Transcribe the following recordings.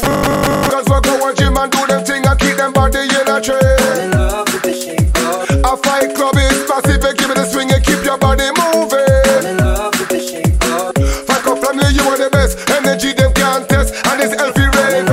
Cause we go to gym and do them thing and keep them body in a train. A fight club is passive, give me the swing and keep your body moving. Fuck up family, you are the best. Energy them can't test, and it's healthy raving.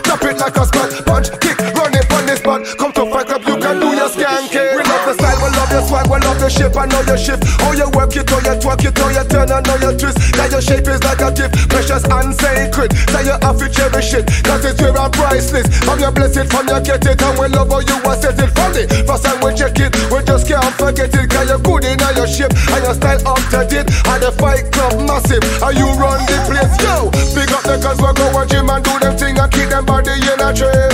Drop it like a spot, punch, kick, run it on the spot. Come to fight club, you can do your skanking. We love the style, we love your swag, we love the shape, I know your shift. How you work it, how you twerk it, how you turn, I know your twist. Now your shape is like a gift, precious and sacred. So you have to cherish it, cause it's rare and priceless. From your blessed, from your get it, and we love how you are set it from it. First time we check it, we just can't forget it. Cause you're good in your shape, and your style up to date. And the fight club massive, and you run the place. Yo, big up the cause we go to gym and do them thing and keep them body in a train.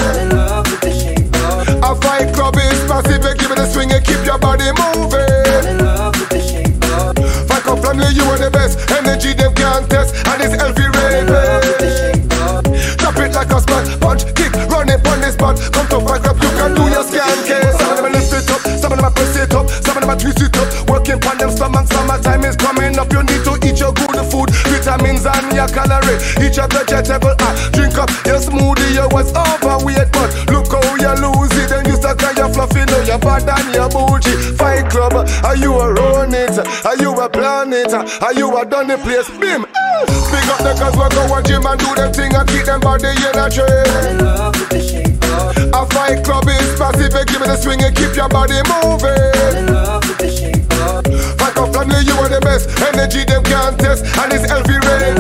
A fight club is passive, give me the swing and keep your body moving. Fuck up family, you are the best. Energy them can't test, and it's healthy raving. Drop it like a spot, punch, kick, run it on the spot. Come to fight club, you can do your skanking. Some of them lift it up, some of them press it up, some of them twist it up. Working on them stomach, summertime is coming up. You need to eat your good food, vitamins and your calorie. Eat your vegetable, drink up your smoothie. You was overweight, but look how you lose it. Then you start crying your fluffy, know your bad and your bougie. Fight club, are you a run it? Are you a plan it? Are you a done the place? Bim! Big up the cause we go to gym and do them thing and keep them body in a train. A fight club is passive, give me the swing and keep your body moving. Fuck up family, you are the best. Energy them can't test, and it's healthy raving.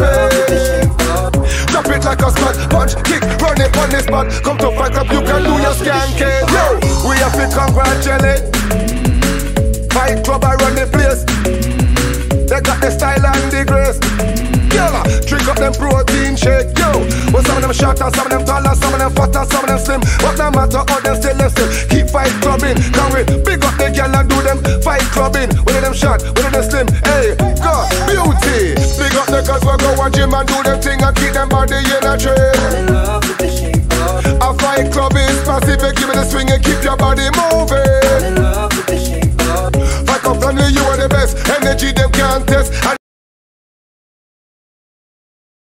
Drop it like a spot, punch, kick, run it on the spot. Come to fight club, you can do your skanking. Yo, we have to congratulate Fight club, I run the place. They got the style and the grace. Girl, drink up them protein shake, yo. Well, some of them short and some of them tall and some of them fat and some of them slim. But no matter how them still left still. Keep fight clubbing, come with. Big up the girl and do them fight clubbing. Whether them short, whether them slim. Hey, God, beauty. Big up the cause we go to gym and do them thing and keep them body in a train. A fight club is passive, give me the swing and keep your body moving.